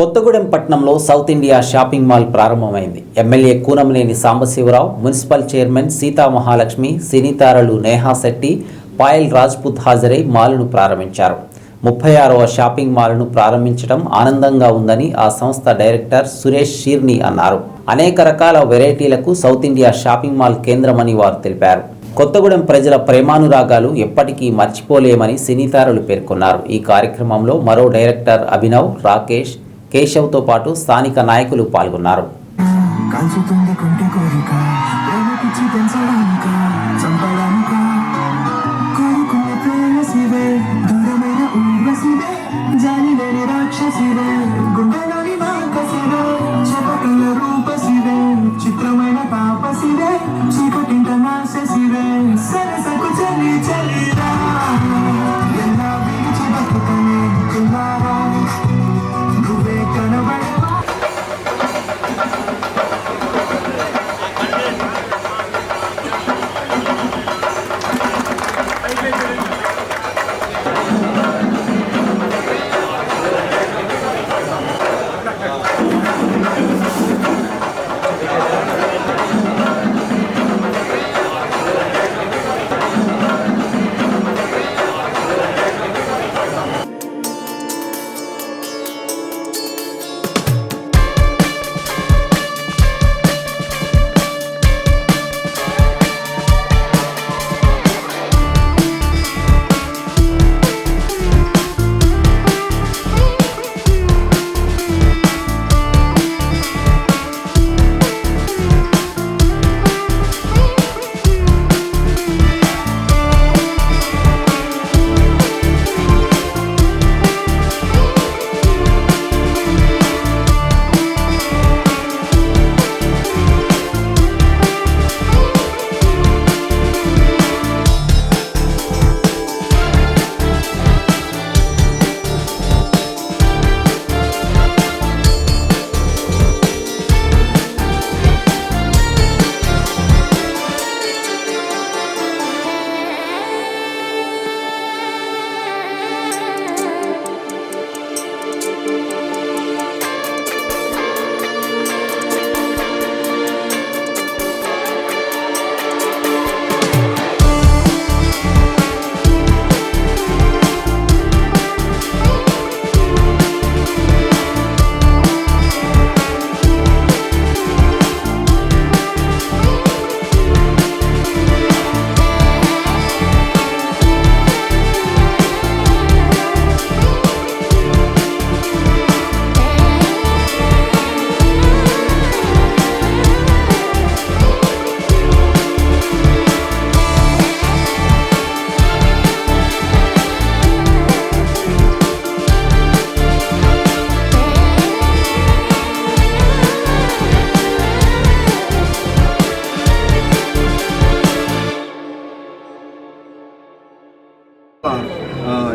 కొత్తగూడెం పట్టణంలో South India shopping mall ప్రారంభమైంది. MLA Kunamneni Sambasivarao, municipal chairman Seetha Mahalakshmi, cine తారలు నేహా శెట్టి, పాయల్ రాజ్పుత్ హాజరై మాల్ను ప్రారంభించారు. 36వ షాపింగ్ మాల్ను ప్రారంభించడం ఆనందంగా ఉందని ఆ సంస్థ డైరెక్టర్ సురేష్ షీర్ని అన్నారు. అనేక రకాల వెరైటీలకు సౌత్ ఇండియా షాపింగ్ మాల్ కేంద్రమని వారు తెలిపారు. కొత్తగూడెం ప్రజల ప్రేమానురాగాలు ఎప్పటికీ మర్చిపోలేమని సినీతారులు పేర్కొన్నారు. ఈ కార్యక్రమంలో మరో డైరెక్టర్ అభినవ్, రాకేష్, కేశవ్తో పాటు స్థానిక నాయకులు పాల్గొన్నారు.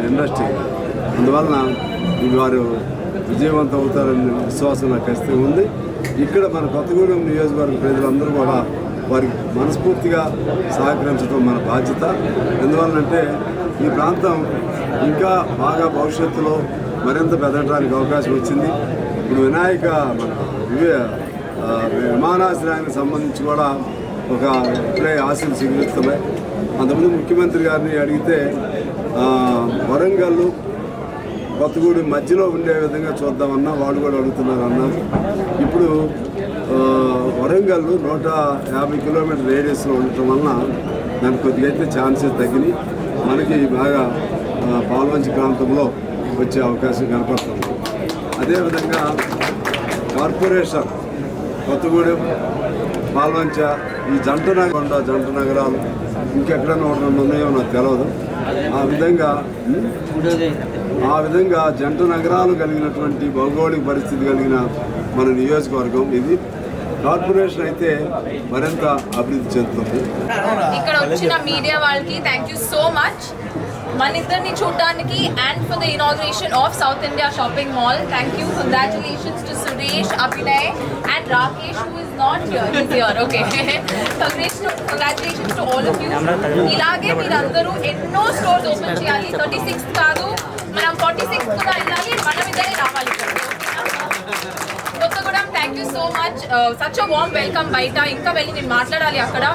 ఇండస్ట్రీ అందువలన వారు విజయవంతం అవుతారనే విశ్వాసం నాకు ఖచ్చితంగా ఉంది. ఇక్కడ మన కొత్తగూడెం నియోజకవర్గ ప్రజలందరూ కూడా వారికి మనస్ఫూర్తిగా సహకరించడం మన బాధ్యత. ఎందువలనంటే ఈ ప్రాంతం ఇంకా బాగా భవిష్యత్తులో మరింత పెరగడానికి అవకాశం వచ్చింది. ఇప్పుడు వినాయక మన విమానాశ్రయానికి సంబంధించి కూడా ఒక ఇప్పుడే ఆశలు స్వీకరిస్తున్నాయి. అంతకుముందు ముఖ్యమంత్రి గారిని అడిగితే వరంగల్ కొత్తగూడెం మధ్యలో ఉండే విధంగా చూద్దామన్నా వాళ్ళు కూడా అడుగుతున్నారు అన్నారు. ఇప్పుడు వరంగల్ 150 కిలోమీటర్ రేడియస్లో ఉండటం వలన దానికి కొద్దిగా అయితే ఛాన్సెస్ తగ్గినాయి. మనకి బాగా పాల్వంచి ప్రాంతంలో వచ్చే అవకాశం కనపడుతుంది. అదేవిధంగా కార్పొరేషన్ కొత్తగూడెం, పాల్వంచ ఈ జంట నగరాలు ఇంకెక్కడన్నా ఒకటి ఉన్నాయో నాకు తెలియదు. ఆ విధంగా జంట నగరాలు కలిగినటువంటి భౌగోళిక పరిస్థితి కలిగిన మన నియోజకవర్గం ఇది. కార్పొరేషన్ అయితే మరింత అభివృద్ధి చెందుతుంది. ఇక్కడ వచ్చిన మీడియా వాళ్ళకి థ్యాంక్ యూ సో మచ్. మన ఇద్దరిని చూడడానికి and for the inauguration of south India shopping mall. Thank you. Congratulations to Suresh, Abhinay and Rakesh who is not here. He's here. Okay. Congratulations to all of you. ఇలాగే మీరందరూ ఎన్నో stores open చేయాలి. 36 కాదు, మనం 46 కూడా వెళ్ళాలి. మనం ఇద్దరే రావాలి. you so much. Such a warm welcome బయట. ఇంకా వెళ్ళి నేను మాట్లాడాలి అక్కడ.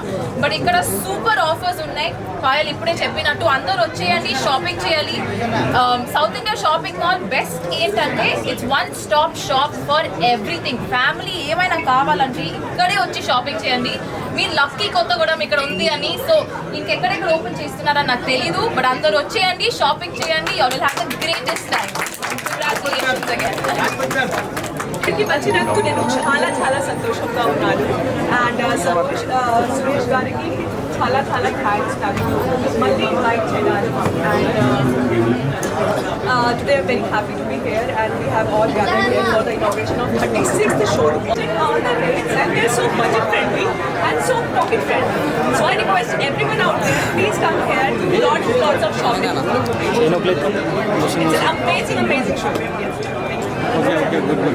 బట్ ఇక్కడ సూపర్ ఆఫర్స్ ఉన్నాయి. పాయల్ ఇప్పుడే చెప్పినట్టు అందరూ వచ్చేయండి, షాపింగ్ చేయాలి. South India shopping mall best ఏంటంటే it's one stop shop for everything. Family ఏమైనా కావాలంటే ఇక్కడే వచ్చి షాపింగ్ చేయండి. మీ లక్కీ కొత్తగూడెం ఇక్కడ ఉంది అని. సో ఇంకెక్కడెక్కడ ఓపెన్ చేస్తున్నారని నాకు తెలీదు. బట్ అందరూ వచ్చేయండి, షాపింగ్ చేయండి. You will have the greatest time. Congratulations again. ఇక్కడికి వచ్చినందుకు నేను చాలా చాలా సంతోషంగా ఉన్నాను. అండ్ సురేష్ గారికి చాలా చాలా థ్యాంక్స్ నాకు మళ్ళీ ఇన్వైట్ చేయడానికి. And today I'm very happy to be here and we have all gathered here for the inauguration of 36th showroom. All the rates and they're so budget friendly and so pocket friendly. So I request everyone out there, please come here, lots of shopping. It's an amazing showroom. Yes. Okay, good.